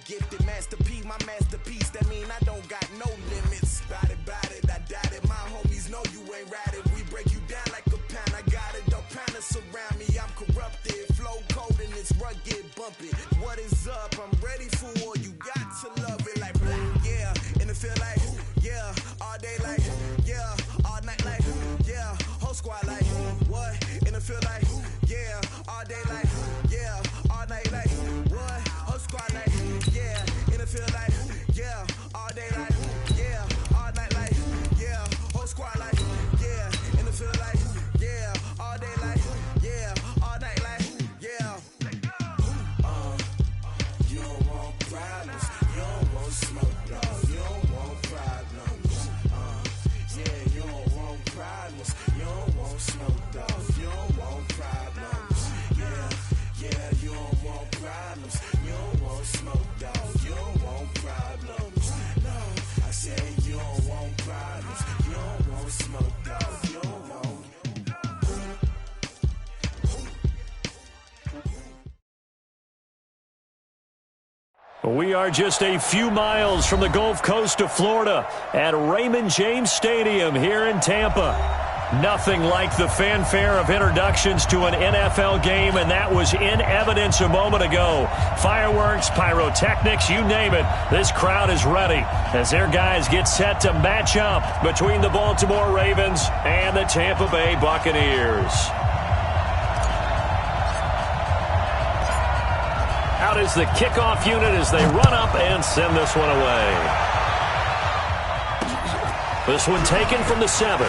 gifted. Master P, my masterpiece. That mean I don't got no limits. Bout it, I doubt it. My homies know you ain't ratted. We break you down like a pound. I got it, don't panic surround me. I'm corrupted. Flow cold and it's rugged, bumpy. What is up? I'm ready for war. You got to love it like black, yeah. And it feel like, yeah. All day like, yeah. All night like, yeah. Whole squad like, what? And it feel like, yeah. All day like, yeah. All night like, what? Whole squad like, yeah. And it feel like, yeah. All day like, yeah. All night like, yeah. Whole squad like, yeah. And it feel like, yeah. All day like, yeah. All night like, yeah. You don't want problems. You don't want smoke, no. You don't want problems. Yeah, you don't want problems. You don't want smoke, dog. You don't want problems. Yeah, you don't want problems. You don't want smoke, dog. You don't want problems. No, I said you don't want problems. You don't want smoke, dog. You don't want. We are just a few miles from the Gulf Coast of Florida at Raymond James Stadium here in Tampa. Nothing like the fanfare of introductions to an NFL game, and that was in evidence a moment ago. Fireworks, pyrotechnics, you name it. This crowd is ready as their guys get set to match up between the Baltimore Ravens and the Tampa Bay Buccaneers. Out is the kickoff unit as they run up and send this one away. This one taken from the 7.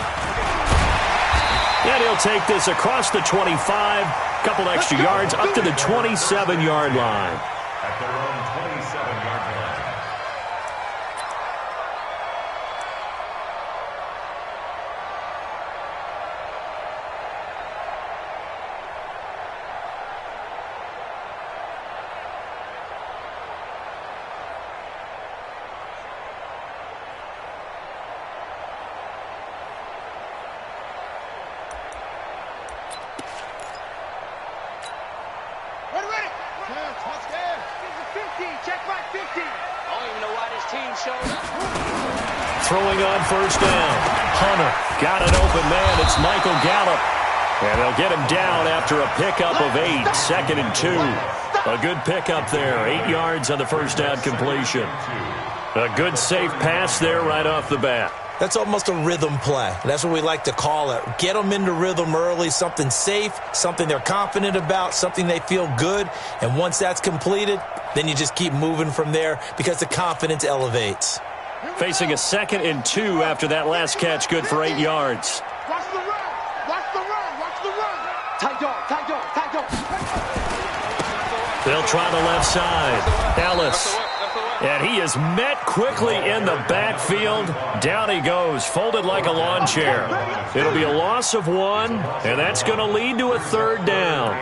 And he'll take this across the 25, couple extra yards up to the 27-yard line. At their own 27-yard line. Throwing on first down. Hunter got an open man. It's Michael Gallup. And they'll get him down after a pickup of 8. 2nd and 2. A good pickup there. 8 yards on the first down completion. A good safe pass there right off the bat. That's almost a rhythm play. That's what we like to call it. Get them into rhythm early, something safe, something they're confident about, something they feel good. And once that's completed, then you just keep moving from there because the confidence elevates. Facing a 2nd and 2 after that last catch, good for 8 yards. Watch the run! Watch the run! Watch the run! Tight dog, tight dog, tight dog. They'll try the left side. Ellis. And he is met quickly in the backfield. Down he goes, folded like a lawn chair. It'll be a loss of 1, and that's going to lead to a 3rd down.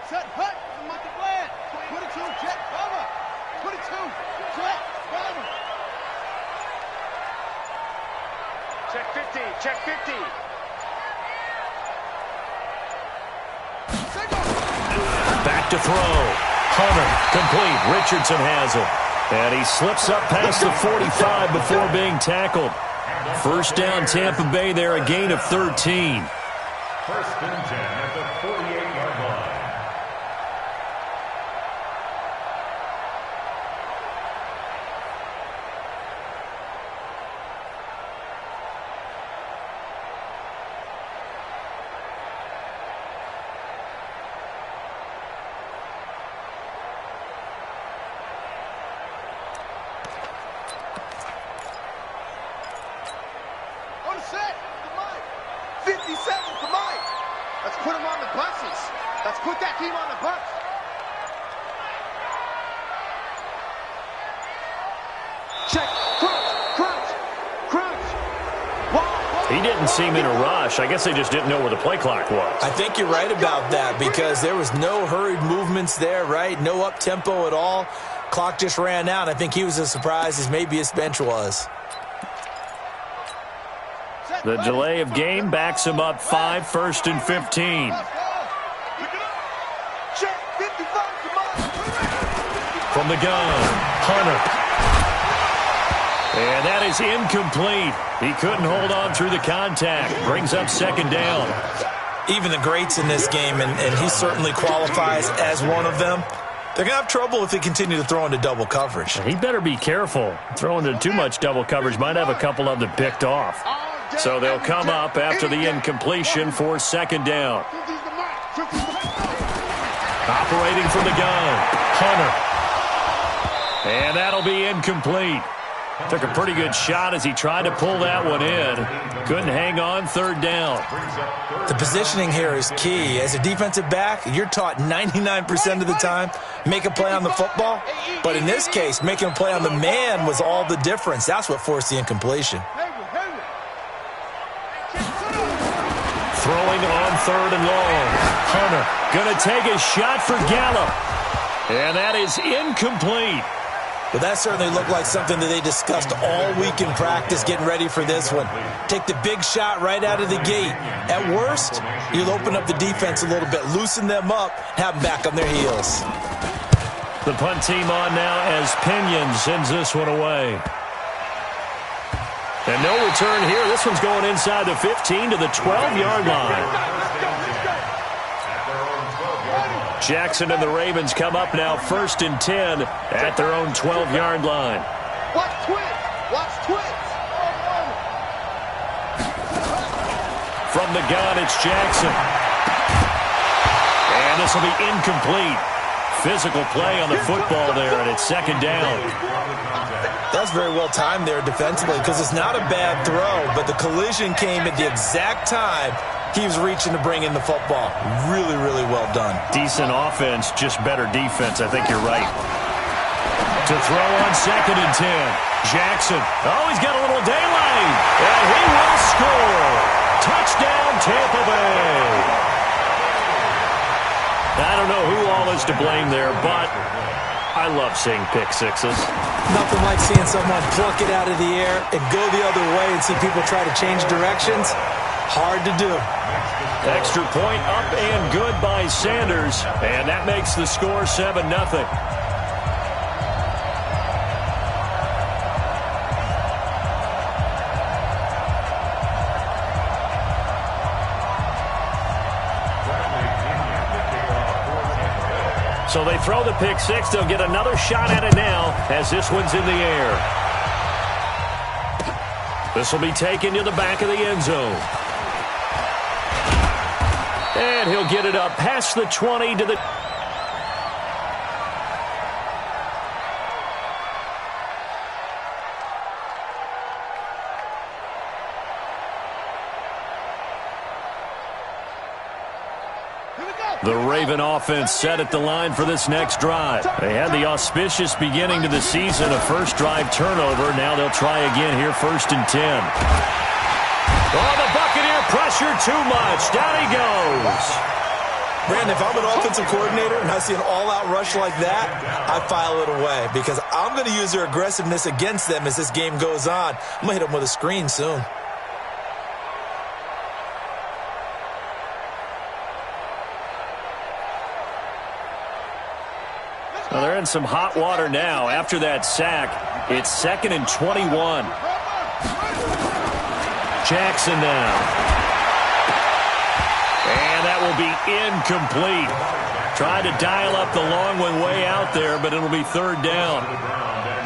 Set, hut, monkey plan. 22, jet, cover. 22, jet, cover. Check 50, check 50. Back to throw. Hunter, complete. Richardson has it. And he slips up past the 45 before being tackled. First down, Tampa Bay there, a gain of 13. First and 10 at the 48-yard line. On the set, to Mike. 57 to Mike. Let's put him on the buses. Let's put that team on the bus. Check, crunch, crunch, crunch. Wow. He he didn't seem in a rush. I guess they just didn't know where the play clock was. I think you're right about that because there was no hurried movements there, right? No up-tempo at all. Clock just ran out. I think he was as surprised as maybe his bench was. The delay of game backs him up 5, 1st and 15. From the gun, Hunter. And that is incomplete. He couldn't hold on through the contact. Brings up 2nd down. Even the greats in this game, and he certainly qualifies as one of them, they're going to have trouble if they continue to throw into double coverage. He better be careful. Throwing into too much double coverage might have a couple of them picked off. So they'll come up after the incompletion for 2nd down. Operating from the gun, Hunter. And that'll be incomplete. Took a pretty good shot as he tried to pull that one in. Couldn't hang on 3rd down. The positioning here is key. As a defensive back, you're taught 99% of the time, make a play on the football. But in this case, making a play on the man was all the difference. That's what forced the incompletion. Throwing on 3rd and long. Hunter going to take a shot for Gallup. And that is incomplete. Well, that certainly looked like something that they discussed all week in practice getting ready for this one. Take the big shot right out of the gate. At worst, you'll open up the defense a little bit, loosen them up, have them back on their heels. The punt team on now as Pinion sends this one away. And no return here. This one's going inside the 15 to the 12-yard line. Jackson and the Ravens come up now 1st and 10 at their own 12-yard line. Watch twins. Watch twins. From the gun, it's Jackson. And this will be incomplete. Physical play on the football there, and it's 2nd down. That's very well timed there defensively because it's not a bad throw, but the collision came at the exact time he was reaching to bring in the football. Really, really well done. Decent offense, just better defense. I think you're right. To throw on 2nd and 10. Jackson. Oh, he's got a little daylight. And he will score. Touchdown, Tampa Bay. I don't know who all is to blame there, but I love seeing pick sixes. Nothing like seeing someone pluck it out of the air and go the other way and see people try to change directions. Hard to do. Extra point up and good by Sanders, and that makes the score 7-0. So they throw the pick six. They'll get another shot at it now as this one's in the air. This will be taken to the back of the end zone. And he'll get it up past the 20 to the... The Raven offense set at the line for this next drive. They had the auspicious beginning to the season, a first drive turnover. Now they'll try again here, 1st and 10. Oh, the Buccaneer pressure too much. Down he goes. Brandon, if I'm an offensive coordinator and I see an all-out rush like that, I file it away because I'm going to use their aggressiveness against them as this game goes on. I'm going to hit them with a screen soon. Well, they're in some hot water now. After that sack, it's 2nd and 21. Jackson now. And that will be incomplete. Tried to dial up the long one way out there, but it'll be 3rd down.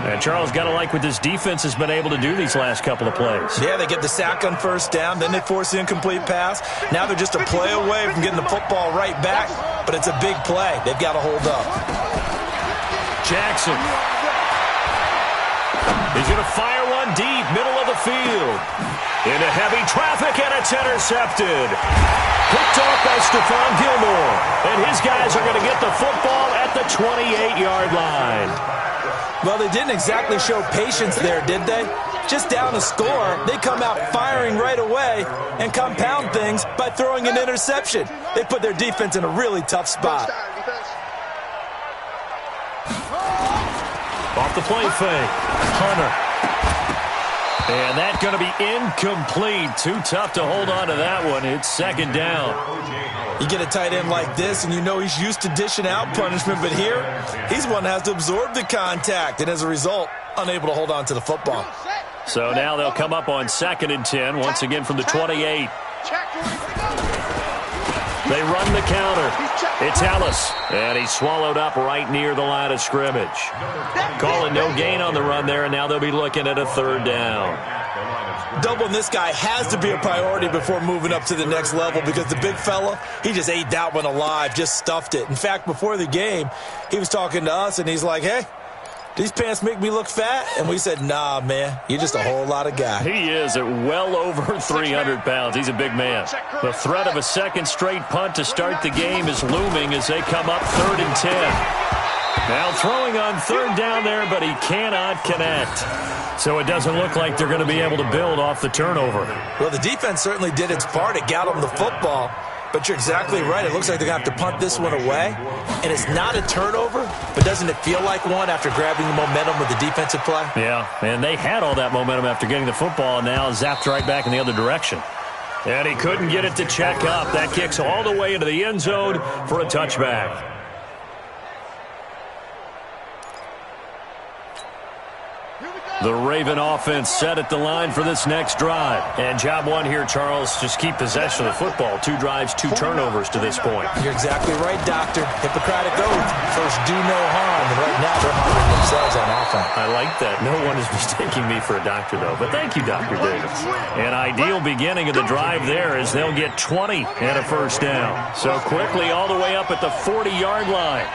And Charles, got to like what this defense has been able to do these last couple of plays. Yeah, they get the sack on 1st down, then they force the incomplete pass. Now they're just a play away from getting the football right back, but it's a big play. They've got to hold up. Jackson. He's going to fire one deep, middle of the field. Into heavy traffic, and it's intercepted. Picked off by Stephon Gilmore. And his guys are going to get the football at the 28-yard line. Well, they didn't exactly show patience there, did they? just down a score, they come out firing right away and compound things by throwing an interception. They put their defense in a really tough spot. Off the play fake, Hunter. And that's going to be incomplete. Too tough to hold on to that one. It's second down. You get a tight end like this, and you know he's used to dishing out punishment, but here, he's one that has to absorb the contact, and as a result, unable to hold on to the football. So now they'll come up on 2nd and 10, once again from the 28. They run the counter. It's Ellis, and he's swallowed up right near the line of scrimmage. Calling no gain on the run there, and now they'll be looking at a 3rd down. Doubling this guy has to be a priority before moving up to the next level because the big fella, he just ate that one alive, just stuffed it. In fact, before the game, he was talking to us, and he's like, hey, these pants make me look fat? And we said, nah, man, you're just a whole lot of guy. He is at well over 300 pounds. He's a big man. The threat of a second straight punt to start the game is looming as they come up 3rd and 10. Now throwing on 3rd down there, but he cannot connect. So it doesn't look like they're going to be able to build off the turnover. Well, the defense certainly did its part. It got them the football. But you're exactly right. It looks like they're going to have to punt this one away. And it's not a turnover, but doesn't it feel like one after grabbing the momentum with the defensive play? Yeah, and they had all that momentum after getting the football, and now zapped right back in the other direction. And he couldn't get it to check up. That kicks all the way into the end zone for a touchback. The Raven offense set at the line for this next drive. And job one here, Charles, just keep possession of the football. 2 drives, 2 turnovers to this point. You're exactly right, Doctor. Hippocratic oath. First, do no harm. And right now, they're harming themselves on offense. I like that. No one is mistaking me for a doctor, though. But thank you, Dr. Davis. An ideal beginning of the drive there as they'll get 20 and a 1st down. So quickly all the way up at the 40-yard line.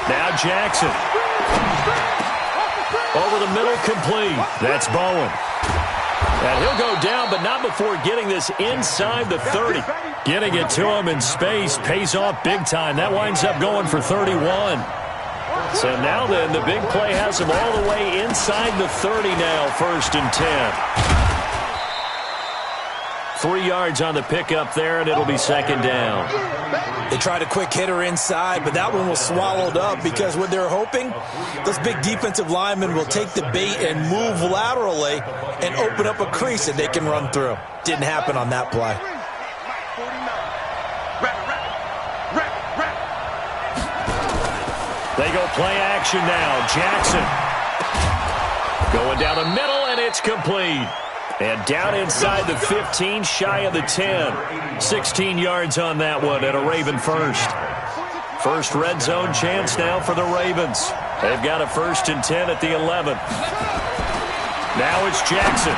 Now Jackson. Over the middle, complete. That's Bowen. And he'll go down, but not before getting this inside the 30. Getting it to him in space pays off big time. That winds up going for 31. So now then, the big play has him all the way inside the 30 now, 1st and 10. 3 yards on the pickup there, and it'll be 2nd down. They tried a quick hitter inside, but that one was swallowed up because what they're hoping, those big defensive linemen will take the bait and move laterally and open up a crease that they can run through. Didn't happen on that play. They go play action now. Jackson going down the middle, and it's complete. And down inside the 15, shy of the 10. 16 yards on that one and a Raven first. First red zone chance now for the Ravens. They've got a 1st and 10 at the 11. Now it's Jackson.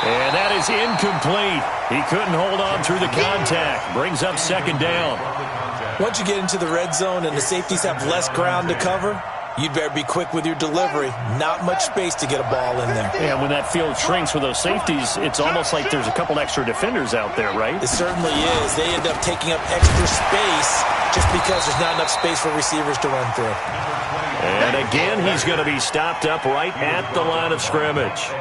And that is incomplete. He couldn't hold on through the contact. Brings up 2nd down. Once you get into the red zone and the safeties have less ground to cover, you'd better be quick with your delivery. Not much space to get a ball in there. Yeah, when that field shrinks with those safeties, it's almost like there's a couple extra defenders out there, right? It certainly is. They end up taking up extra space just because there's not enough space for receivers to run through. And again, he's going to be stopped up right at the line of scrimmage.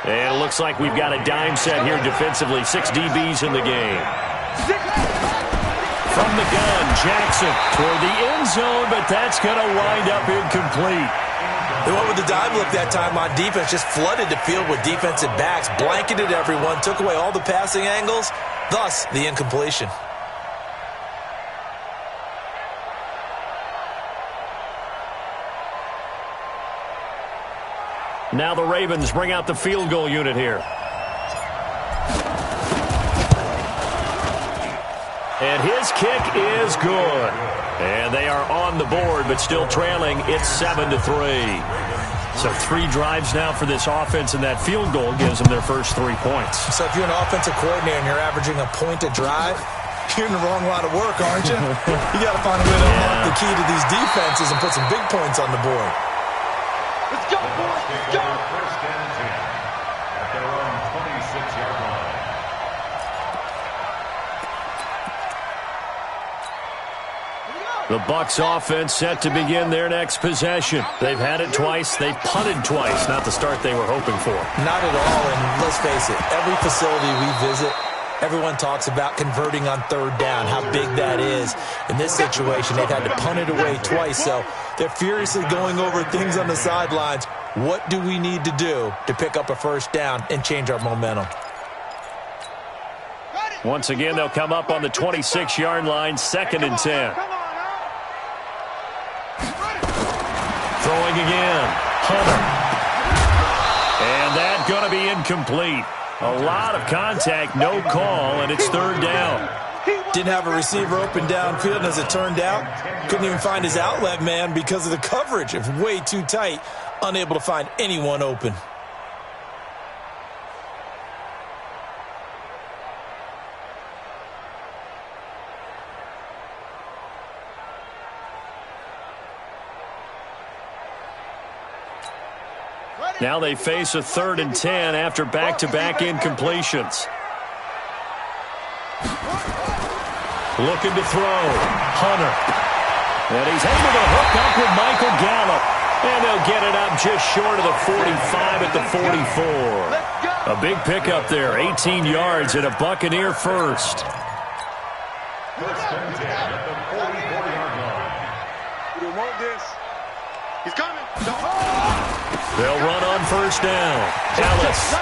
And it looks like we've got a dime set here defensively. 6 DBs in the game. From the gun, Jackson toward the end zone, but that's going to wind up incomplete. They went with the dive look that time on defense, just flooded the field with defensive backs, blanketed everyone, took away all the passing angles, thus the incompletion. Now the Ravens bring out the field goal unit here. And his kick is good. And they are on the board, but still trailing. It's 7-3. So 3 drives now for this offense, and that field goal gives them their first 3 points. So if you're an offensive coordinator and you're averaging a point a drive, you're in the wrong line of work, aren't you? You got to find a way to unlock the key to these defenses and put some big points on the board. Let's go, boys. Let's go. 1st and 10 at their own 26-yard line. Here we go. The Bucs offense set to begin their next possession. They've had it twice. They've punted twice. Not the start they were hoping for. Not at all, and let's face it, every facility we visit, everyone talks about converting on third down, how big that is. In this situation, they've had to punt it away twice, so they're furiously going over things on the sidelines. What do we need to do to pick up a first down and change our momentum? Once again, they'll come up on the 26-yard line, 2nd and 10. Throwing again, Hunter. And that's going to be incomplete. A lot of contact, no call, and it's 3rd down. Didn't have a receiver open downfield, and as it turned out, couldn't even find his outlet man because of the coverage. It was way too tight, unable to find anyone open. Now they face a 3rd and 10 after back-to-back incompletions. Looking to throw. Hunter. And he's able to hook up with Michael Gallup. And they'll get it up just short of the 45 at the 44. A big pickup there, 18 yards and a Buccaneer first. First and 10 at the 44-yard line. You want this? He's coming. They'll run on first down. Ellis.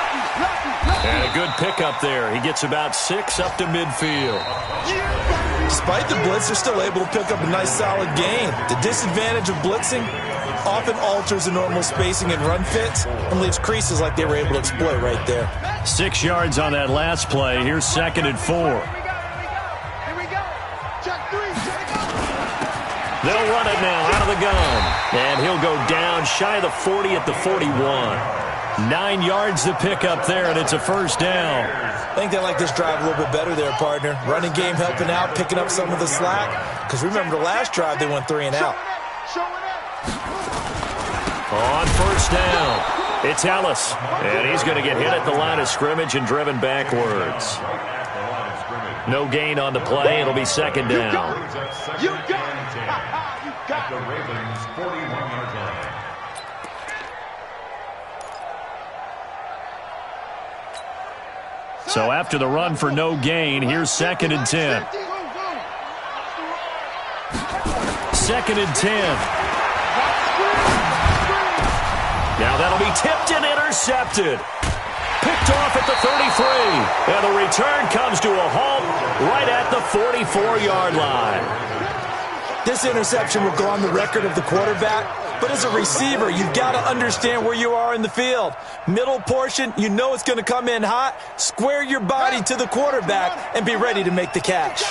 And a good pickup there. He gets about 6 up to midfield. Despite the blitz, they're still able to pick up a nice solid gain. The disadvantage of blitzing often alters the normal spacing and run fits and leaves creases like they were able to exploit right there. 6 yards on that last play. Here's 2nd and 4. Here we go. Check 3. They'll run it now out of the gun. And he'll go down shy of the 40 at the 41. 9 yards to pick up there, and it's a first down. I think they like this drive a little bit better there, partner. Running game helping out, picking up some of the slack. Because remember the last drive, they went 3 and out. On first down, it's Ellis. And he's going to get hit at the line of scrimmage and driven backwards. No gain on the play. It'll be 2nd down. You got it. You got The Ravens' 41-yard line. So after the run for no gain, here's 2nd and 10. 2nd and 10. Now that'll be tipped and intercepted. Picked off at the 33. And the return comes to a halt right at the 44-yard line. This interception will go on the record of the quarterback, but as a receiver, you've got to understand where you are in the field. Middle portion, you know it's going to come in hot. Square your body to the quarterback and be ready to make the catch.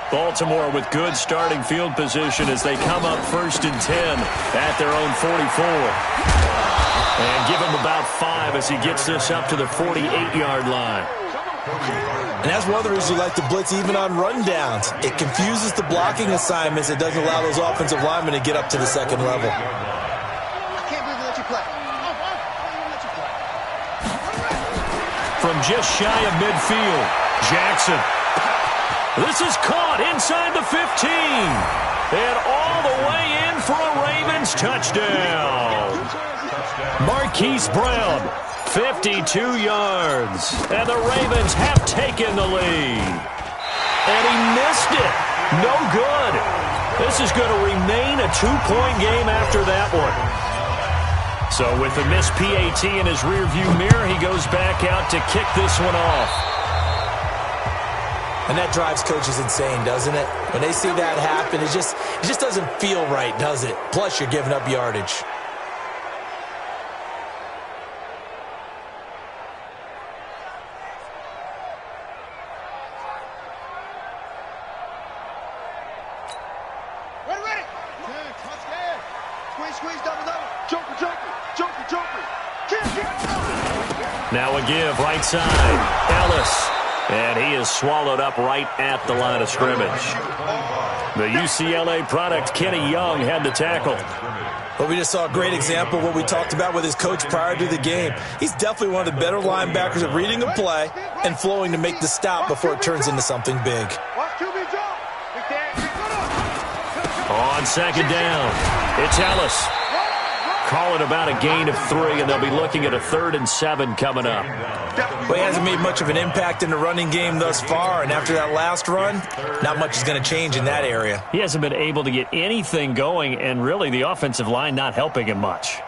Baltimore with good starting field position as they come up 1st and 10 at their own 44. And give him about 5 as he gets this up to the 48-yard line. And that's one of the reasons you like to blitz even on rundowns. It confuses the blocking assignments. It doesn't allow those offensive linemen to get up to the 2nd level. I can't believe they let you play. From just shy of midfield, Jackson. This is caught inside the 15. And all the way in for a Ravens touchdown. Marquise Brown, 52 yards. And the Ravens have taken the lead. And he missed it. No good. This is going to remain a 2-point game after that one. So with the missed PAT in his rearview mirror, he goes back out to kick this one off. And that drives coaches insane, doesn't it? When they see that happen, it just doesn't feel right, does it? Plus, you're giving up yardage. Ready. Squeeze, double. Joker. Now a give, right side. Ellis. And he is swallowed up right at the line of scrimmage. The UCLA product, Kenny Young, had the tackle. But we just saw a great example of what we talked about with his coach prior to the game. He's definitely one of the better linebackers at reading a play and flowing to make the stop before it turns into something big. Watch QB jump. On second down, it's Ellis. Call it about a gain of 3, and they'll be looking at a 3rd and 7 coming up. Well, he hasn't made much of an impact in the running game thus far, and after that last run, not much is going to change in that area. He hasn't been able to get anything going, and really the offensive line not helping him much.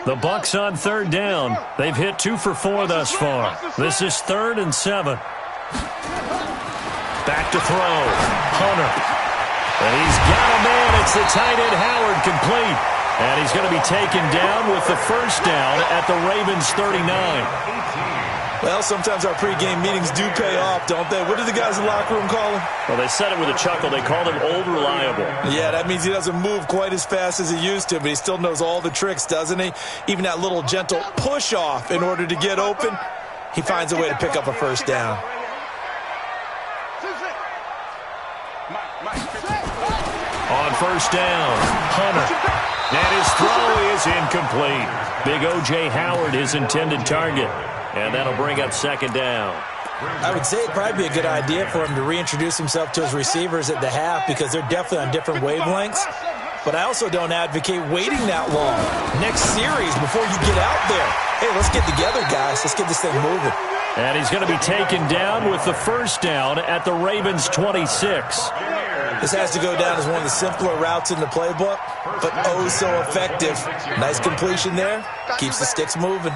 The Bucs on 3rd down. They've hit 2 for 4 thus far. This is 3rd and 7. Back to throw. Hunter. And he's got a man. It's the tight end Howard, complete. And he's going to be taken down with the first down at the Ravens 39. Well, sometimes our pregame meetings do pay off, don't they? What do the guys in the locker room call him? Well, they said it with a chuckle. They called him Old Reliable. Yeah, that means he doesn't move quite as fast as he used to, but he still knows all the tricks, doesn't he? Even that little gentle push-off in order to get open, he finds a way to pick up a first down. On first down, Hunter. And his throw is incomplete. Big O.J. Howard, his intended target. And that'll bring up second down. I would say it'd probably be a good idea for him to reintroduce himself to his receivers at the half because they're definitely on different wavelengths. But I also don't advocate waiting that long. Next series, before you get out there, hey, let's get together, guys. Let's get this thing moving. And he's going to be taken down with the first down at the Ravens 26. This has to go down as one of the simpler routes in the playbook, but oh so effective. Nice completion there. Keeps the sticks moving.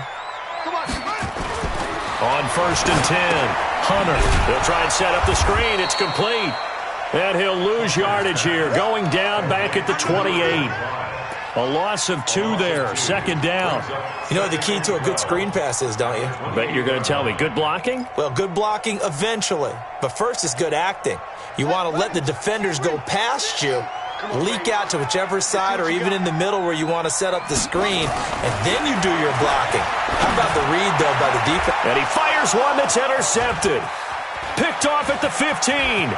On first and 10, Hunter. He'll try and set up the screen. It's complete. And he'll lose yardage here, going down back at the 28. A loss of 2 there, second down. You know what the key to a good screen pass is, don't you? Bet you're going to tell me. Good blocking? Well, good blocking eventually. But first is good acting. You want to let the defenders go past you, leak out to whichever side or even in the middle where you want to set up the screen, and then you do your blocking. How about the read, though, by the defense? And he fires one that's intercepted. Picked off at the 15.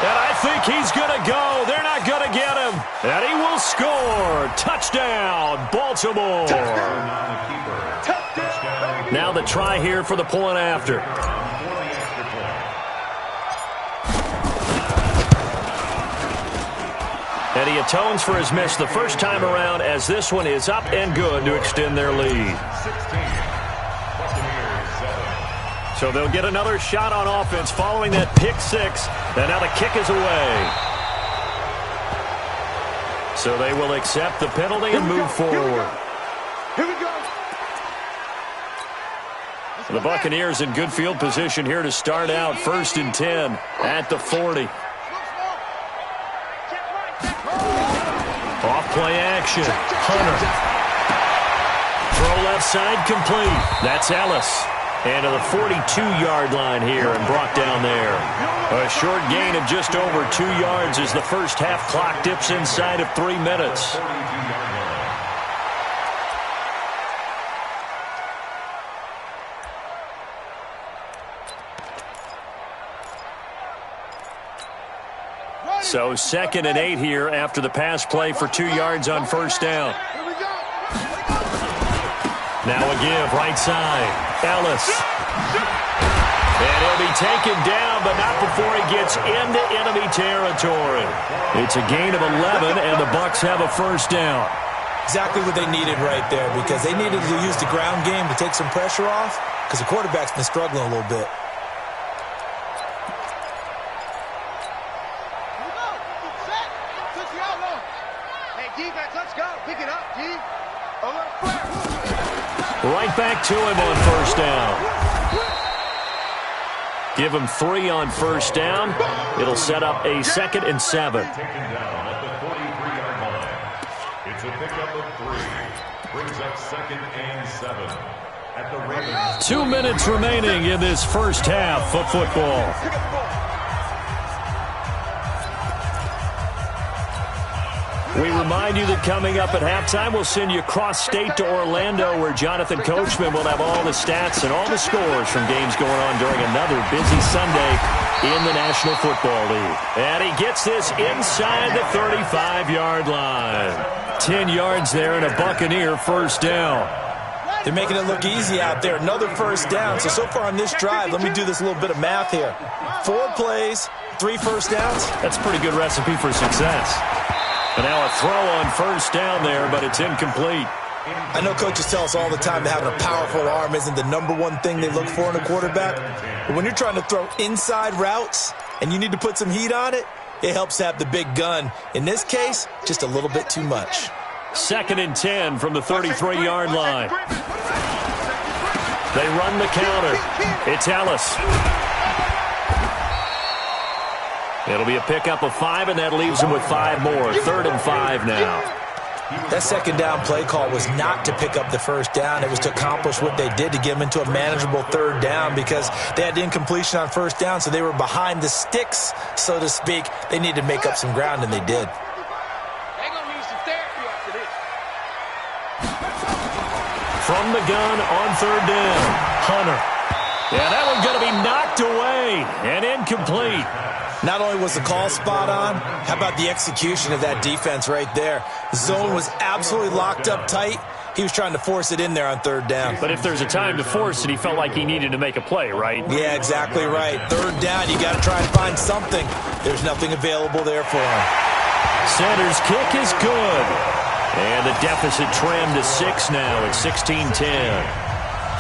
And I think he's going to go. They're not going to get him. And he will score. Touchdown, Baltimore. Now the try here for the point after. And he atones for his miss the first time around as this one is up and good to extend their lead. So they'll get another shot on offense following that pick 6. And now the kick is away. So they will accept the penalty and move forward. Here we go. The Buccaneers in good field position here to start out. First and 10 at the 40. Off play action. Hunter. Throw left side complete. That's Ellis. And to the 42-yard line here and brought down there. A short gain of just over 2 yards as the first half clock dips inside of 3 minutes. So 2nd and 8 here after the pass play for 2 yards on first down. Now a give, right side. Ellis. And he'll be taken down, but not before he gets into enemy territory. It's a gain of 11, and the Bucs have a first down. Exactly what they needed right there, because they needed to use the ground game to take some pressure off, because the quarterback's been struggling a little bit. Right back to him on first down. Give him 3 on first down. It'll set up a 2nd and 7. Taken down at the 43-yard line. It's a pickup of 3. Brings up 2nd and 7. At the Ravens. 2 minutes remaining in this first half of football. We remind you that coming up at halftime, we'll send you cross-state to Orlando, where Jonathan Coachman will have all the stats and all the scores from games going on during another busy Sunday in the National Football League. And he gets this inside the 35-yard line. 10 yards there and a Buccaneer first down. They're making it look easy out there. Another first down. So far on this drive, let me do this little bit of math here. 4 plays, 3 first downs. That's a pretty good recipe for success. And now a throw on first down there, but it's incomplete. I know coaches tell us all the time that having a powerful arm isn't the #1 thing they look for in a quarterback. But when you're trying to throw inside routes and you need to put some heat on it, it helps to have the big gun. In this case, just a little bit too much. 2nd and 10 from the 33-yard line. They run the counter. It's Ellis. It'll be a pickup of 5, and that leaves him with 5 more. 3rd and 5 now. That second down play call was not to pick up the first down. It was to accomplish what they did, to get them into a manageable 3rd down, because they had the incompletion on first down, so they were behind the sticks, so to speak. They needed to make up some ground, and they did. They're going to need some therapy after this. From the gun on 3rd down, Hunter. Yeah, that one's going to be knocked away and incomplete. Not only was the call spot on, how about the execution of that defense right there? The zone was absolutely locked up tight. He was trying to force it in there on 3rd down. But if there's a time to force it, he felt like he needed to make a play, right? Yeah, exactly right. 3rd down, you got to try and find something. There's nothing available there for him. Center's kick is good. And the deficit trimmed to 6 now at 16-10.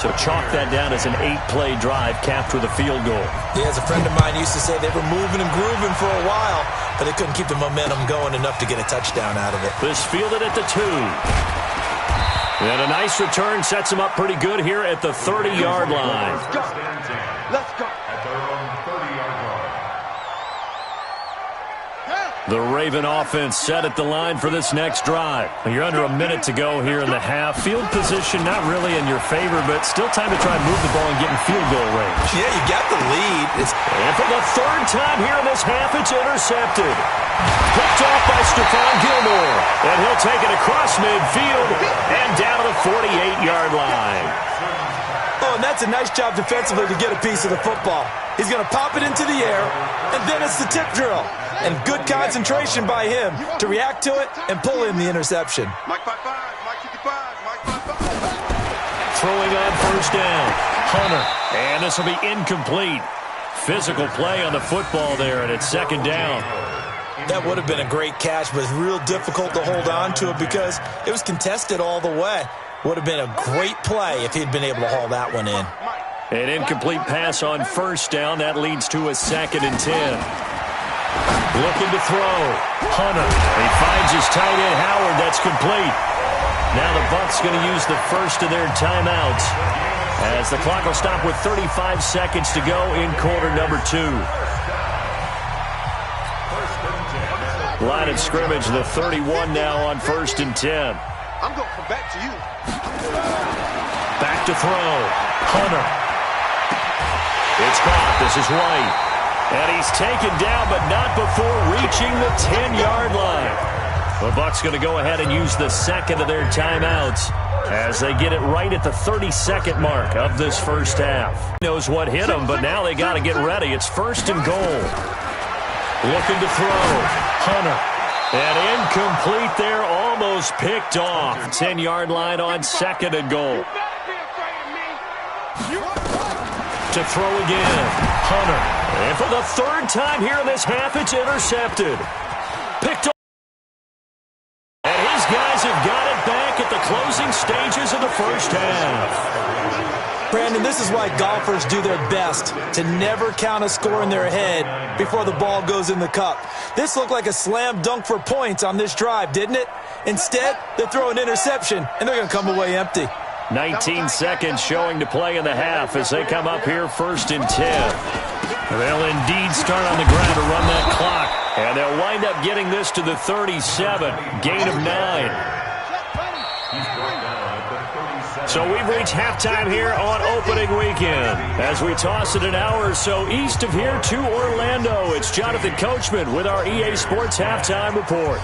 So chalk that down as an 8-play drive capped with a field goal. Yeah, as a friend of mine used to say, they were moving and grooving for a while, but they couldn't keep the momentum going enough to get a touchdown out of it. This fielded at the 2. And a nice return sets him up pretty good here at the 30-yard line. Let's go. Let's go. At their own 30-yard line. The Raven offense set at the line for this next drive. You're under a minute to go here in the half. Field position not really in your favor, but still time to try and move the ball and get in field goal range. Yeah, you got the lead. And for the 3rd time here in this half, it's intercepted. Picked off by Stephon Gilmore. And he'll take it across midfield and down to the 48-yard line. Oh, and that's a nice job defensively to get a piece of the football. He's going to pop it into the air, and then it's the tip drill. And good concentration by him to react to it and pull in the interception. Mike 5-5, Mike 55, Mike 5-5. Throwing on first down, Hunter. And this will be incomplete. Physical play on the football there, and it's 2nd down. That would have been a great catch, but it's real difficult to hold on to it because it was contested all the way. Would have been a great play if he'd been able to haul that one in. An incomplete pass on first down. That leads to a 2nd and 10. Looking to throw. Hunter. He finds his tight end, Howard. That's complete. Now the Bucs going to use the first of their timeouts as the clock will stop with 35 seconds to go in quarter number 2. Line of scrimmage, the 31 now on 1st and 10. I'm going to come back to you. Back to throw. Hunter. It's caught. This is White. And he's taken down, but not before reaching the 10-yard line. The Bucs going to go ahead and use the 2nd of their timeouts as they get it right at the 32nd mark of this first half. Knows what hit him, but now they got to get ready. It's 1st and goal. Looking to throw. Hunter. And incomplete there, almost picked off. 10-yard line on 2nd and goal. To throw again. Hunter. And for the 3rd time here in this half, it's intercepted. Picked off. And his guys have got it back at the closing stages of the first half. Brandon, this is why golfers do their best to never count a score in their head before the ball goes in the cup. This looked like a slam dunk for points on this drive, didn't it? Instead, they throw an interception, and they're going to come away empty. 19 seconds showing to play in the half as they come up here 1st and 10. They'll indeed start on the ground to run that clock. And they'll wind up getting this to the 37. Gain of 9. So we've reached halftime here on opening weekend. As we toss it an hour or so east of here to Orlando, it's Jonathan Coachman with our EA Sports Halftime Report.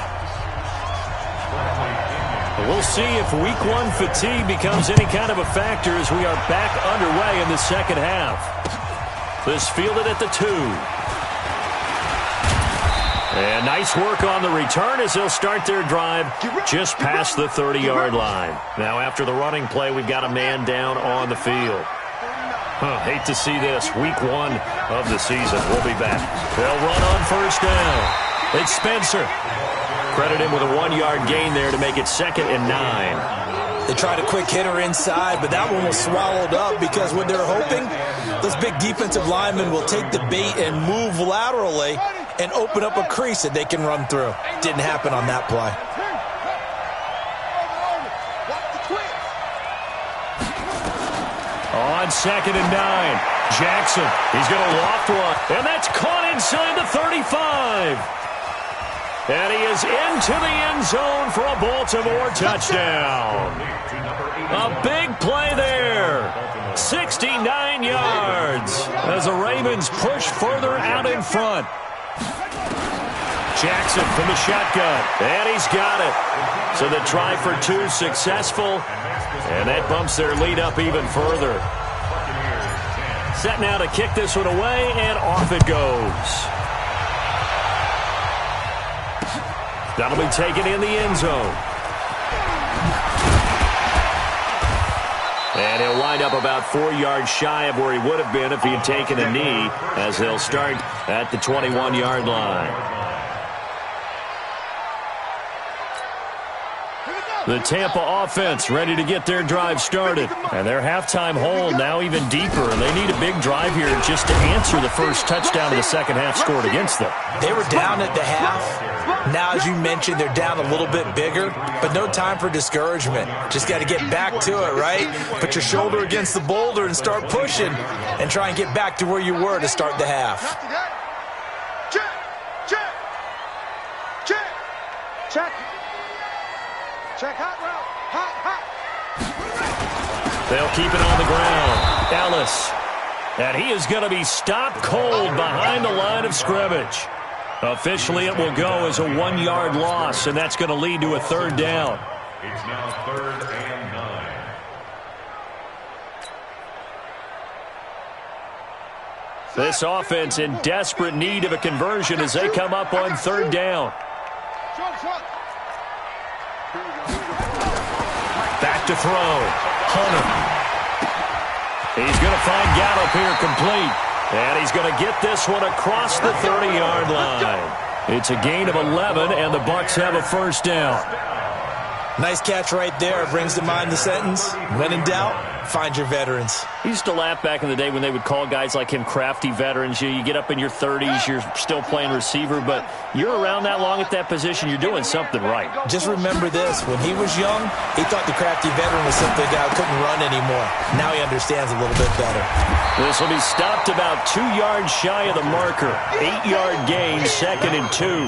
We'll see if Week 1 fatigue becomes any kind of a factor as we are back underway in the second half. This fielded at the 2. And nice work on the return as they'll start their drive just past the 30-yard line. Now after the running play, we've got a man down on the field. Hate to see this. Week 1 of the season. We'll be back. They'll run on first down. It's Spencer. Credit him with a 1-yard gain there to make it 2nd and 9. They tried a quick hitter inside, but that one was swallowed up because what they're hoping, those big defensive linemen will take the bait and move laterally and open up a crease that they can run through. Didn't happen on that play. On 2nd and 9, Jackson. He's going to loft one, and that's caught inside the 35. And he is into the end zone for a Baltimore touchdown. A big play there. 69 yards as the Ravens push further out in front. Jackson from the shotgun, and he's got it. So the try for 2 successful, and that bumps their lead up even further. Set now to kick this one away, and off it goes. That'll be taken in the end zone. And he'll wind up about 4 yards shy of where he would have been if he had taken a knee, as they'll start at the 21-yard line. The Tampa offense ready to get their drive started. And their halftime hole now even deeper. And they need a big drive here just to answer the first touchdown of the second half scored against them. They were down at the half. Now, as you mentioned, they're down a little bit bigger, but no time for discouragement. Just got to get back to it, right? Put your shoulder against the boulder and start pushing and try and get back to where you were to start the half. Check. Check hot route. Hot. They'll keep it on the ground. Ellis. And he is going to be stopped cold behind the line of scrimmage. Officially, it will go as a 1-yard loss, and that's going to lead to a 3rd down. It's now 3rd and 9. This offense in desperate need of a conversion as they come up on 3rd down. Back to throw. Hunter. He's going to find Gallup here complete. And he's going to get this one across the 30-yard line. It's a gain of 11, and the Bucs have a 1st down. Nice catch right there. Brings to mind the sentence, when in doubt, find your veterans. He used to laugh back in the day when they would call guys like him crafty veterans. You get up in your 30s, you're still playing receiver, but you're around that long at that position, you're doing something right. Just remember this. When he was young, he thought the crafty veteran was simply a guy who couldn't run anymore. Now he understands a little bit better. This will be stopped about 2 yards shy of the marker. 8-yard gain, 2nd and 2.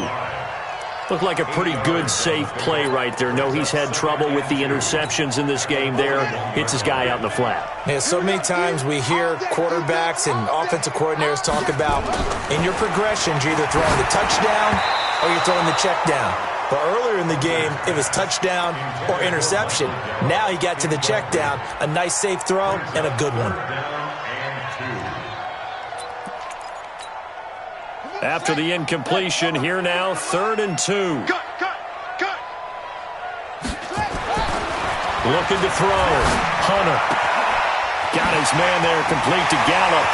Looked like a pretty good, safe play right there. No, he's had trouble with the interceptions in this game there. Hits his guy out in the flat. Yeah, so many times we hear quarterbacks and offensive coordinators talk about in your progressions, you're either throwing the touchdown or you're throwing the check down. But earlier in the game, it was touchdown or interception. Now he got to the check down, a nice safe throw, and a good one. After the incompletion, here now, 3rd and 2. Looking to throw. Hunter. Got his man there, complete to Gallup.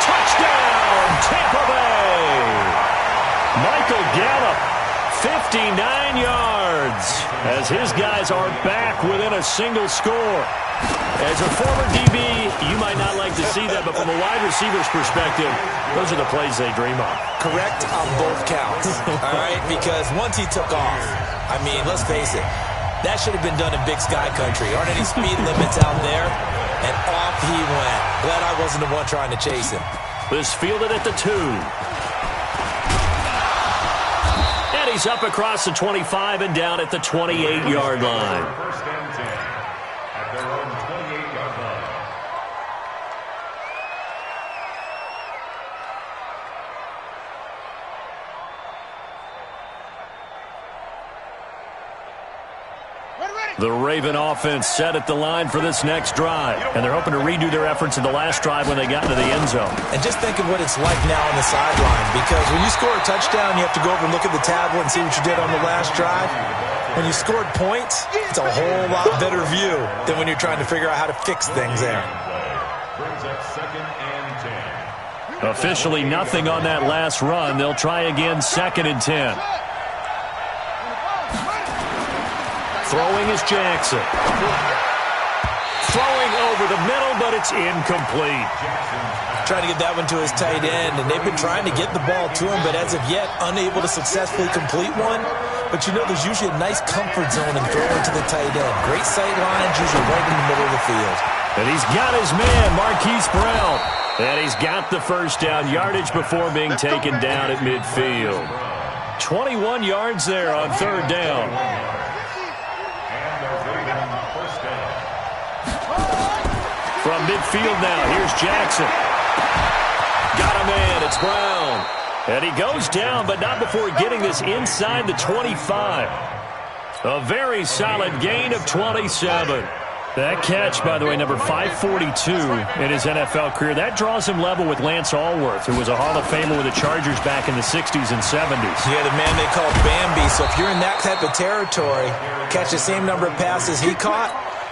Touchdown, Tampa Bay! Michael Gallup, 59 yards, as his guys are back within a single score. As a former DB, you might not like to see that, but from a wide receiver's perspective, those are the plays they dream of. Correct on both counts, all right? Because once he took off, I mean, let's face it, that should have been done in Big Sky Country. Aren't any speed limits out there? And off he went. Glad I wasn't the one trying to chase him. This fielded at the 2. And he's up across the 25 and down at the 28-yard line. First and 10 at their own 28-yard line. Ready. The Raven offense set at the line for this next drive, and they're hoping to redo their efforts in the last drive when they got into the end zone. And just think of what it's like now on the sideline, because when you score a touchdown, you have to go over and look at the tablet and see what you did on the last drive. When you scored points, it's a whole lot better view than when you're trying to figure out how to fix things there. Brings up 2nd and 10. Officially nothing on that last run. They'll try again 2nd and 10. Throwing is Jackson. Throwing over the middle, but it's incomplete. Trying to get that one to his tight end, and they've been trying to get the ball to him, but as of yet, unable to successfully complete one. But you know, there's usually a nice comfort zone in throwing to the tight end. Great sight lines, usually right in the middle of the field. And he's got his man, Marquise Brown. And he's got the first down yardage before being taken down at midfield. 21 yards there on 3rd down. From midfield now, here's Jackson. Got a man, it's Brown. And he goes down, but not before getting this inside the 25. A very solid gain of 27. That catch, by the way, number 542 in his NFL career, that draws him level with Lance Allworth, who was a Hall of Famer with the Chargers back in the 60s and 70s. Yeah, the man they call Bambi. So if you're in that type of territory, catch the same number of passes he caught,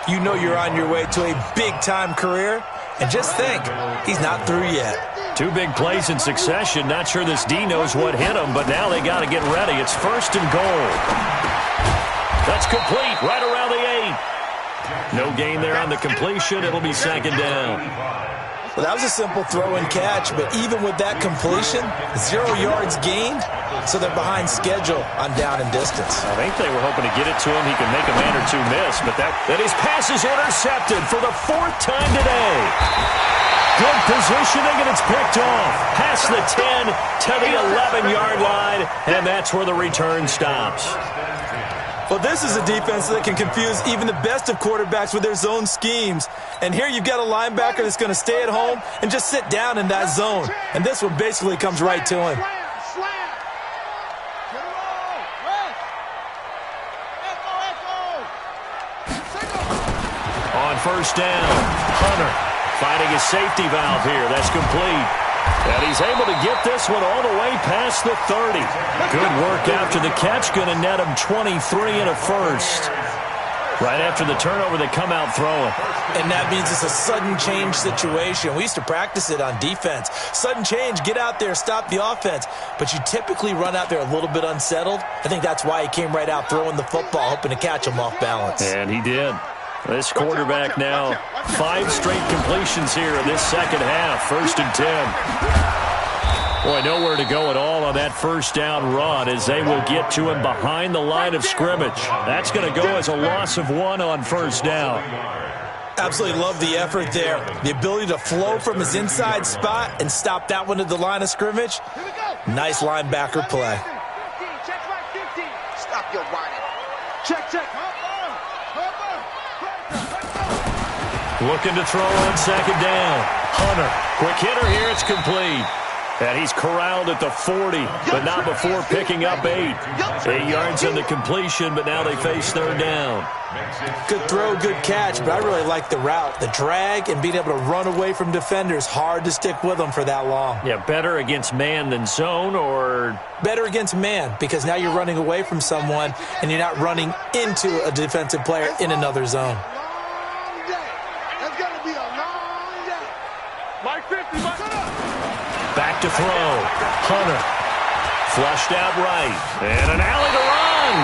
you know you're on your way to a big-time career. And just think, he's not through yet. 2 big plays in succession. Not sure this D knows what hit him, but now they got to get ready. It's 1st and goal. That's complete right around the 8. No gain there on the completion. It'll be 2nd down. Well, that was a simple throw and catch, but even with that completion, 0 yards gained, so they're behind schedule on down and distance. I think they were hoping to get it to him. He can make a man or two miss, but that his pass is intercepted for the 4th time today. Good positioning, and it's picked off. Past the 10 to the 11-yard line, and that's where the return stops. Well, this is a defense that can confuse even the best of quarterbacks with their zone schemes. And here you've got a linebacker that's going to stay at home and just sit down in that zone. And this one basically comes right to him. On 1st down, Hunter finding his safety valve here. That's complete. And he's able to get this one all the way past the 30. Good work after the catch. Going to net him 23 and a first. Right after the turnover, they come out throwing. And that means it's a sudden change situation. We used to practice it on defense. Sudden change, get out there, stop the offense. But you typically run out there a little bit unsettled. I think that's why he came right out throwing the football, hoping to catch him off balance. And he did. This quarterback now 5 straight completions here in this 2nd half. 1st and 10. Boy, nowhere to go at all on that 1st down run as they will get to him behind the line of scrimmage. That's going to go as a loss of 1 on 1st down. Absolutely love the effort there. The ability to flow from his inside spot and stop that one at the line of scrimmage. Nice linebacker play. Stop your whining. Check. Looking to throw on 2nd down. Hunter, quick hitter here, it's complete. And he's corralled at the 40, but not before picking up 8. 8 yards on the completion, but now they face 3rd down. Good throw, good catch, but I really like the route. The drag and being able to run away from defenders. Hard to stick with them for that long. Yeah, better against man than zone, or? Better against man, because now you're running away from someone and you're not running into a defensive player in another zone. Back to throw. Hunter. Flushed out right. And an alley to run.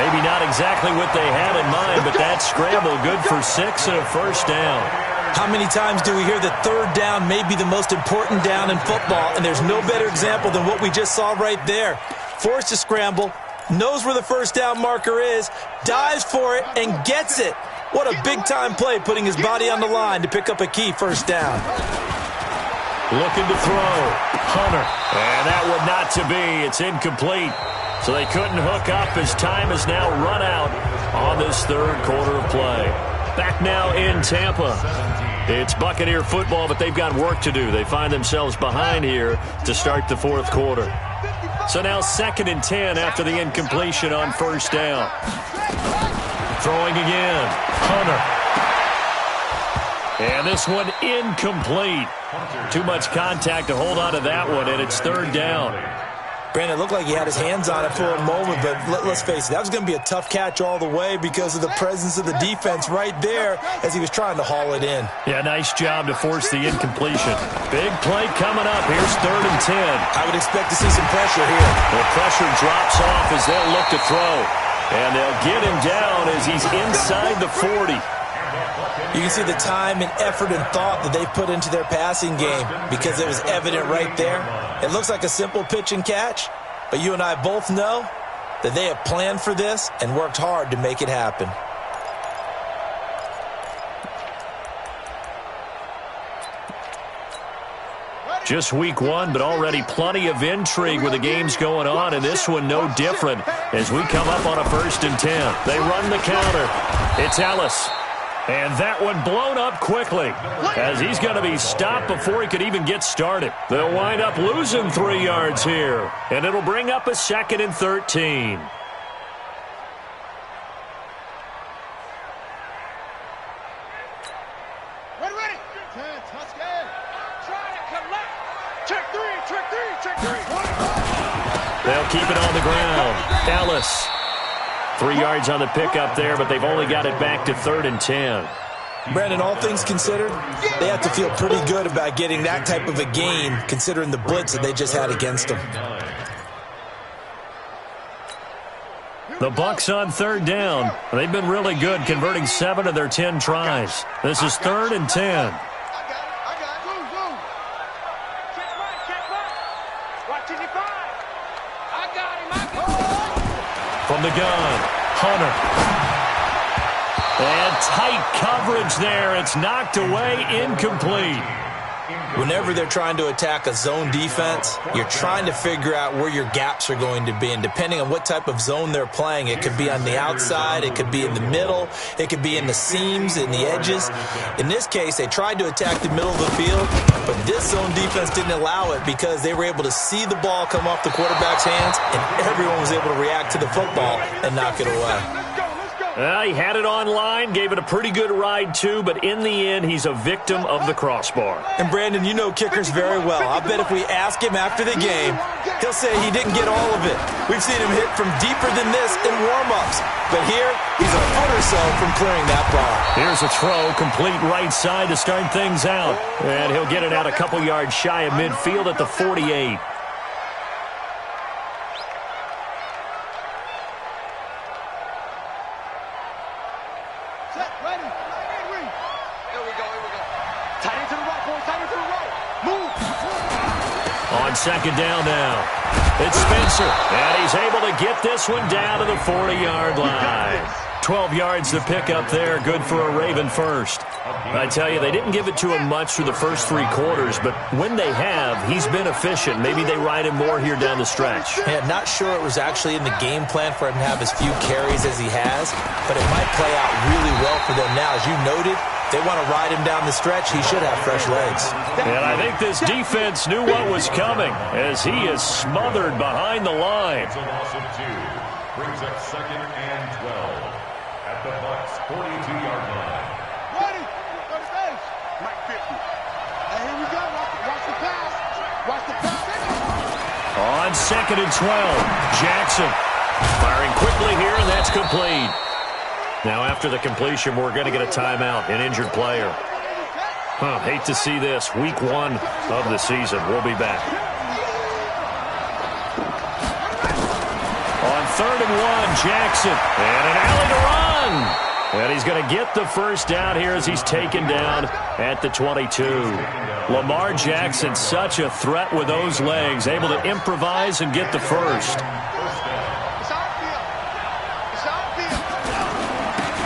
Maybe not exactly what they had in mind, but that scramble good for 6 and a 1st down. How many times do we hear that 3rd down may be the most important down in football, and there's no better example than what we just saw right there. Forced to scramble, knows where the 1st down marker is, dives for it, and gets it. What a big-time play, putting his body on the line to pick up a key 1st down. Looking to throw. Hunter. And that one not to be. It's incomplete. So they couldn't hook up as time has now run out on this 3rd quarter of play. Back now in Tampa. It's Buccaneer football, but they've got work to do. They find themselves behind here to start the 4th quarter. So now 2nd and 10 after the incompletion on 1st down. Throwing again. Hunter. And this one incomplete. Too much contact to hold on to that one, and it's third down. Brandon, it looked like he had his hands on it for a moment, but let's face it, that was going to be a tough catch all the way because of the presence of the defense right there as he was trying to haul it in. Yeah, nice job to force the incompletion. Big play coming up. Here's 3rd and 10. I would expect to see some pressure here. The pressure drops off as they'll look to throw. And they'll get him down as he's inside the 40. You can see the time and effort and thought that they put into their passing game because it was evident right there. It looks like a simple pitch and catch, but you and I both know that they have planned for this and worked hard to make it happen. Just week 1, but already plenty of intrigue with the games going on, and this one no different as we come up on a 1st and 10. They run the counter. It's Ellis. And that one blown up quickly as he's going to be stopped before he could even get started. They'll wind up losing 3 yards here, and it'll bring up a 2nd and 13. Ready. Touchdown. Try to collect. Check three. They'll keep it on the ground. Ellis. 3 yards on the pickup there, but they've only got it back to 3rd and 10. Brandon, all things considered, they have to feel pretty good about getting that type of a gain considering the blitz that they just had against them. The Bucs on 3rd down. They've been really good, converting 7 of their 10 tries. This is 3rd and 10. I got it. Check right. Watch it, I got him. From the gun, Hunter. And tight coverage there. It's knocked away, incomplete. Whenever they're trying to attack a zone defense, you're trying to figure out where your gaps are going to be. And depending on what type of zone they're playing, it could be on the outside, it could be in the middle, it could be in the seams, in the edges. In this case, they tried to attack the middle of the field, but this zone defense didn't allow it because they were able to see the ball come off the quarterback's hands, and everyone was able to react to the football and knock it away. He had it online, gave it a pretty good ride too, but in the end, he's a victim of the crossbar. And Brandon, you know kickers very well. I bet if we ask him after the game, he'll say he didn't get all of it. We've seen him hit from deeper than this in warm-ups. But here, he's a foot or so from clearing that ball. Here's a throw, complete right side to start things out. And he'll get it out a couple yards shy of midfield at the 48. On 2nd down now, it's Spencer, and he's able to get this one down to the 40-yard line. 12 yards to pick up there, good for a Raven first. I tell you, they didn't give it to him much through the first 3 quarters, but when they have, he's been efficient. Maybe they ride him more here down the stretch. Yeah, not sure it was actually in the game plan for him to have as few carries as he has, but it might play out really well for them now. As you noted, they want to ride him down the stretch. He should have fresh legs. And I think this defense knew what was coming as he is smothered behind the line. It's a loss of 2. Brings up 2nd and 12 at the Bucs 42-yard line. Ready. Go to base. Mike 50. And here we go. Watch the pass. Watch the pass. On 2nd and 12, Jackson firing quickly here, and that's complete. Now, after the completion, we're going to get a timeout, an injured player. Hate to see this. Week 1 of the season. We'll be back. On 3rd and 1, Jackson. And an alley to run. And he's going to get the first down here as he's taken down at the 22. Lamar Jackson, such a threat with those legs, able to improvise and get the first.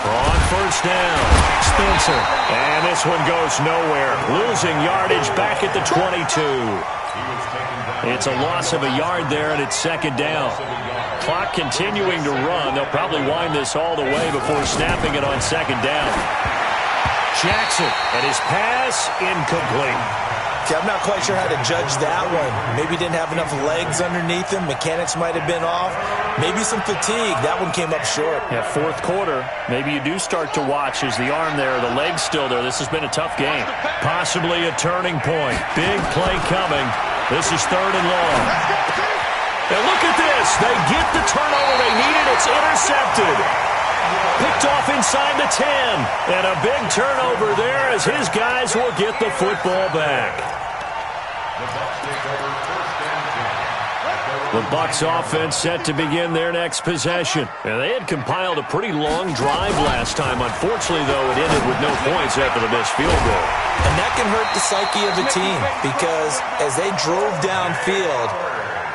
On 1st down, Spencer. And this one goes nowhere. Losing yardage back at the 22. It's a loss of a yard there, and it's 2nd down. Clock continuing to run. They'll probably wind this all the way before snapping it on 2nd down. Jackson, and his pass incomplete. Okay, I'm not quite sure how to judge that one. Maybe didn't have enough legs underneath him. Mechanics might have been off. Maybe some fatigue. That one came up short. Yeah, fourth quarter, maybe you do start to watch as the arm there, the leg's still there. This has been a tough game. Possibly a turning point. Big play coming. This is 3rd and long. And look at this. They get the turnover they needed. It's intercepted. Picked off inside the 10. And a big turnover there as his guys will get the football back. The Bucs offense set to begin their next possession. And they had compiled a pretty long drive last time. Unfortunately, though, it ended with no points after the missed field goal. And that can hurt the psyche of a team because as they drove downfield,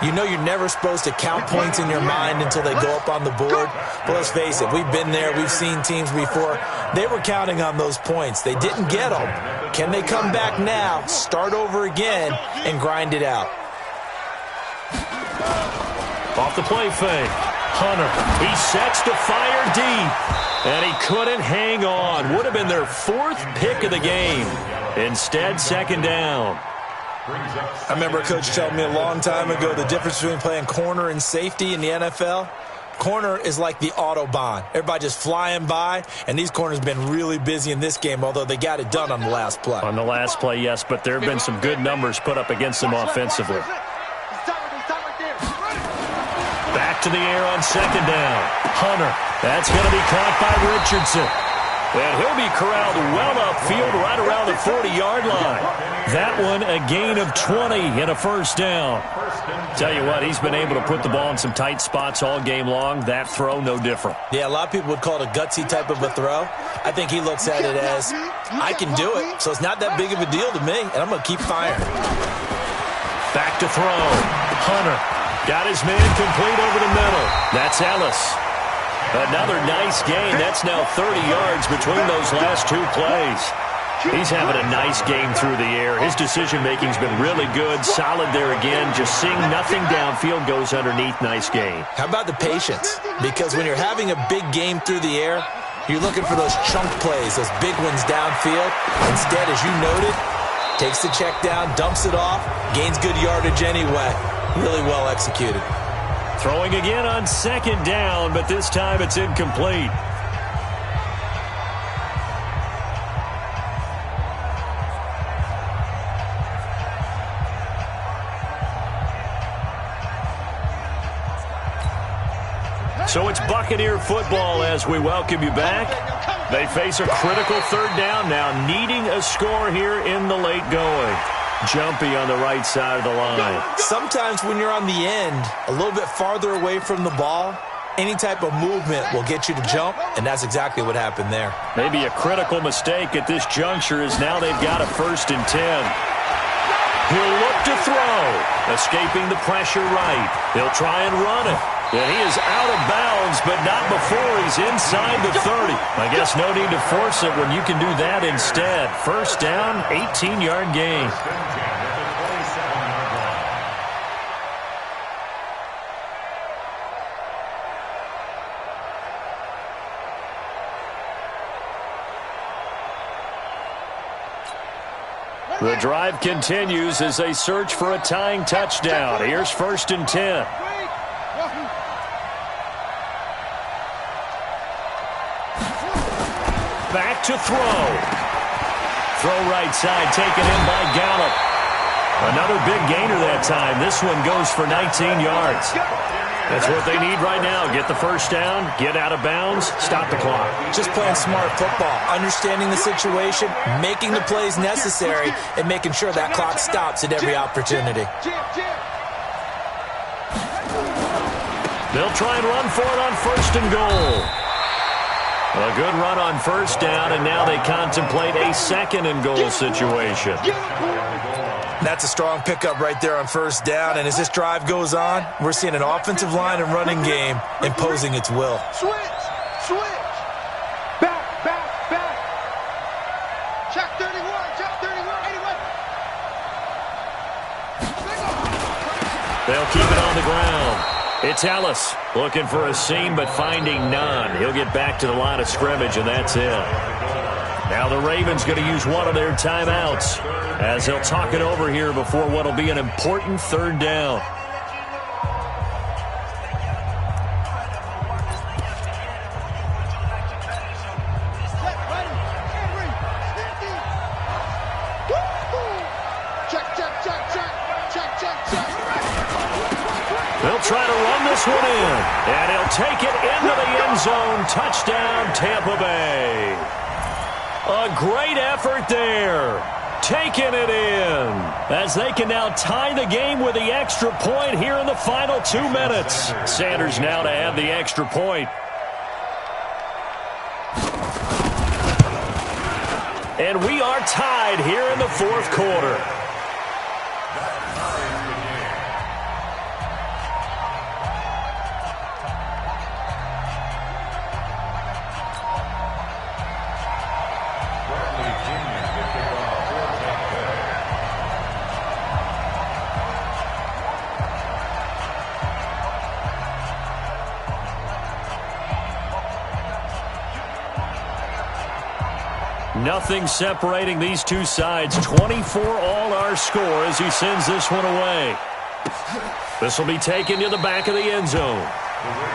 you know you're never supposed to count points in your mind until they go up on the board. But let's face it, we've been there. We've seen teams before. They were counting on those points. They didn't get them. Can they come back now, start over again, and grind it out? Off the play fake. Hunter, he sets to fire deep. And he couldn't hang on. Would have been their 4th pick of the game. Instead, 2nd down. I remember a coach telling me a long time ago the difference between playing corner and safety in the NFL. Corner is like the Autobahn. Everybody just flying by, and these corners have been really busy in this game, although they got it done on the last play. On the last play, yes, but there have been some good numbers put up against them offensively. Back to the air on 2nd down. Hunter, that's going to be caught by Richardson. And he'll be corralled well upfield right around the 40-yard line. That one a gain of 20 and a 1st down. Tell you what, he's been able to put the ball in some tight spots all game long. That throw, no different. Yeah, a lot of people would call it a gutsy type of a throw. I think he looks at it as, I can do it, so it's not that big of a deal to me, and I'm going to keep firing. Back to throw. Hunter got his man complete over the middle. That's Ellis. Another nice gain. That's now 30 yards between those last 2 plays. He's having a nice game through the air. His decision-making's been really good. Solid there again. Just seeing nothing downfield, goes underneath. Nice gain. How about the patience? Because when you're having a big game through the air, you're looking for those chunk plays, those big ones downfield. Instead, as you noted, takes the check down, dumps it off, gains good yardage anyway. Really well executed. Throwing again on 2nd down, but this time it's incomplete. So it's Buccaneer football as we welcome you back. They face a critical 3rd down now, needing a score here in the late going. Jumpy on the right side of the line. Sometimes when you're on the end, a little bit farther away from the ball, any type of movement will get you to jump, and that's exactly what happened there. Maybe a critical mistake at this juncture is now they've got a 1st and 10. He'll look to throw, escaping the pressure right. He'll try and run it. And he is out of bounds, but not before he's inside the 30. I guess no need to force it when you can do that instead. 1st down, 18-yard gain. The drive continues as they search for a tying touchdown. Here's 1st and 10. Back to throw. Throw right side, taken in by Gallup. Another big gainer that time. This one goes for 19 yards. That's what they need right now. Get the 1st down, get out of bounds, stop the clock. Just playing smart football, understanding the situation, making the plays necessary, and making sure that clock stops at every opportunity. They'll try and run for it on 1st and goal. A good run on 1st down, and now they contemplate a 2nd and goal situation. That's a strong pickup right there on 1st down, and as this drive goes on, we're seeing an offensive line and running game imposing its will. Switch! Back! Check 31, 81. They'll keep it on the ground. It's Ellis looking for a seam but finding none. He'll get back to the line of scrimmage, and that's it. Now the Ravens going to use one of their timeouts as they'll talk it over here before what will be an important third down. They'll try to run this one in, and he'll take it into the end zone. Touchdown, Tampa Bay. A great effort there. Taking it in as they can now tie the game with the extra point here in the final 2 minutes. Sanders now to add the extra point. And we are tied here in the fourth quarter. Nothing separating these two sides. 24 all our score as he sends this one away. This will be taken to the back of the end zone.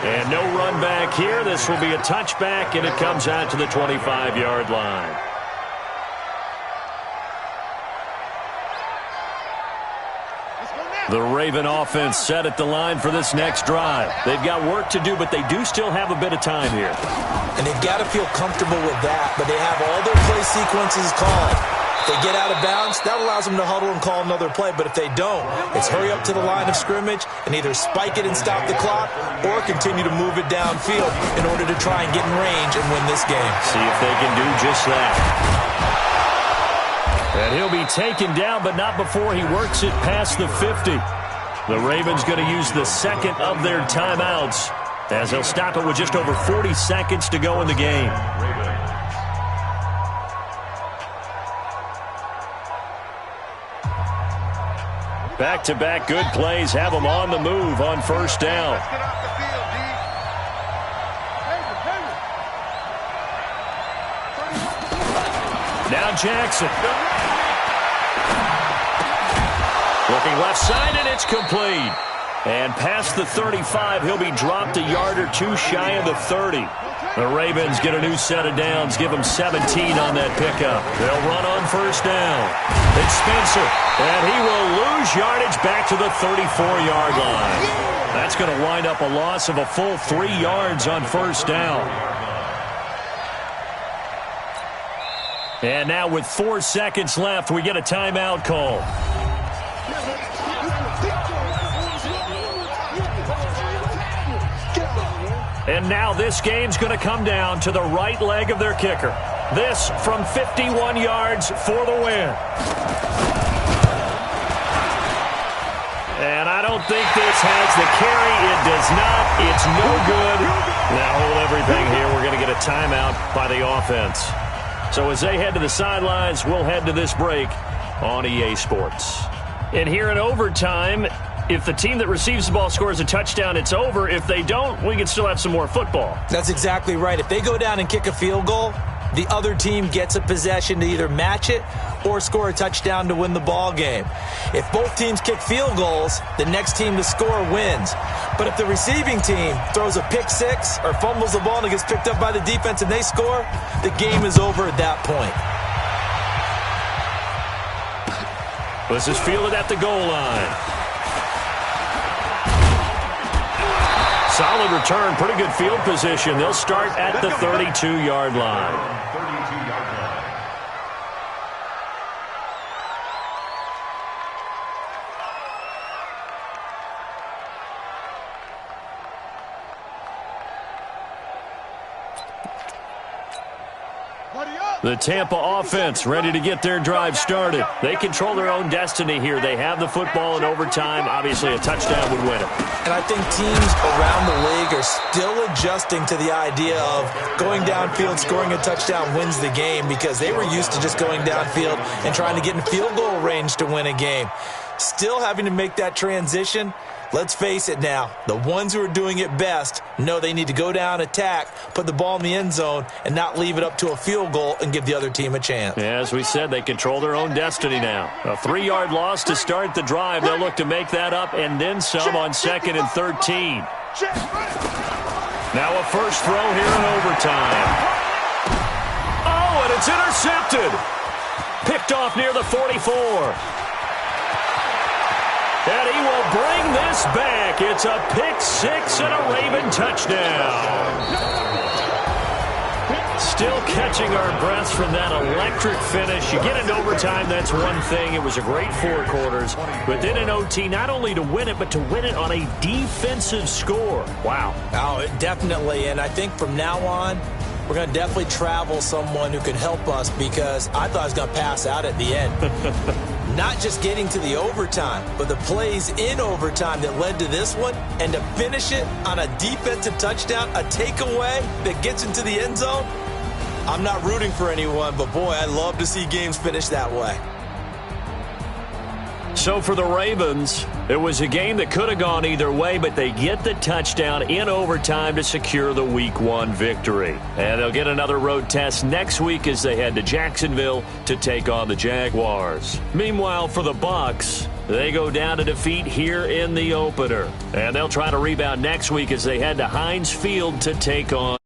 And no run back here. This will be a touchback, and it comes out to the 25-yard line. The Raven offense set at the line for this next drive. They've got work to do, but they do still have a bit of time here. And they've got to feel comfortable with that, but they have all their play sequences called. If they get out of bounds, that allows them to huddle and call another play, but if they don't, it's hurry up to the line of scrimmage and either spike it and stop the clock or continue to move it downfield in order to try and get in range and win this game. See if they can do just that. And he'll be taken down, but not before he works it past the 50. The Ravens going to use the second of their timeouts as they'll stop it with just over 40 seconds to go in the game. Back-to-back good plays have them on the move on first down. Now Jackson. Looking left side, and it's complete. And past the 35, he'll be dropped a yard or two shy of the 30. The Ravens get a new set of downs, give them 17 on that pickup. They'll run on first down. It's Spencer, and he will lose yardage back to the 34-yard line. That's going to wind up a loss of a full 3 yards on first down. And now with 4 seconds left, we get a timeout call. And now this game's going to come down to the right leg of their kicker. This from 51 yards for the win. And I don't think this has the carry. It does not. It's no good. Now hold everything here. We're going to get a timeout by the offense. So as they head to the sidelines, we'll head to this break on EA Sports. And here in overtime, if the team that receives the ball scores a touchdown, it's over. If they don't, we can still have some more football. That's exactly right. If they go down and kick a field goal, the other team gets a possession to either match it or score a touchdown to win the ball game. If both teams kick field goals, the next team to score wins. But if the receiving team throws a pick six or fumbles the ball and it gets picked up by the defense and they score, the game is over at that point. This is fielded at the goal line. Solid return, pretty good field position. They'll start at the 32-yard line. The Tampa offense ready to get their drive started. They control their own destiny here. They have the football in overtime. Obviously, a touchdown would win it. And I think teams around the league are still adjusting to the idea of going downfield, scoring a touchdown wins the game because they were used to just going downfield and trying to get in field goal range to win a game. Still having to make that transition. Let's face it now, the ones who are doing it best know they need to go down, attack, put the ball in the end zone, and not leave it up to a field goal and give the other team a chance. Yeah, as we said, they control their own destiny now. A 3-yard loss to start the drive. They'll look to make that up and then some on 2nd and 13. Now a first throw here in overtime. Oh, and it's intercepted. Picked off near the 44. And he will bring this back. It's a pick six and a Raven touchdown. Still catching our breaths from that electric finish. You get into overtime, that's one thing. It was a great 4 quarters. But then in OT, not only to win it, but to win it on a defensive score. Wow. Oh, definitely. And I think from now on, we're going to definitely travel someone who can help us, because I thought I was going to pass out at the end. Not just getting to the overtime, but the plays in overtime that led to this one, and to finish it on a defensive touchdown, a takeaway that gets into the end zone. I'm not rooting for anyone, but boy, I love to see games finish that way. So for the Ravens, it was a game that could have gone either way, but they get the touchdown in overtime to secure the Week 1 victory. And they'll get another road test next week as they head to Jacksonville to take on the Jaguars. Meanwhile, for the Bucs, they go down to defeat here in the opener. And they'll try to rebound next week as they head to Heinz Field to take on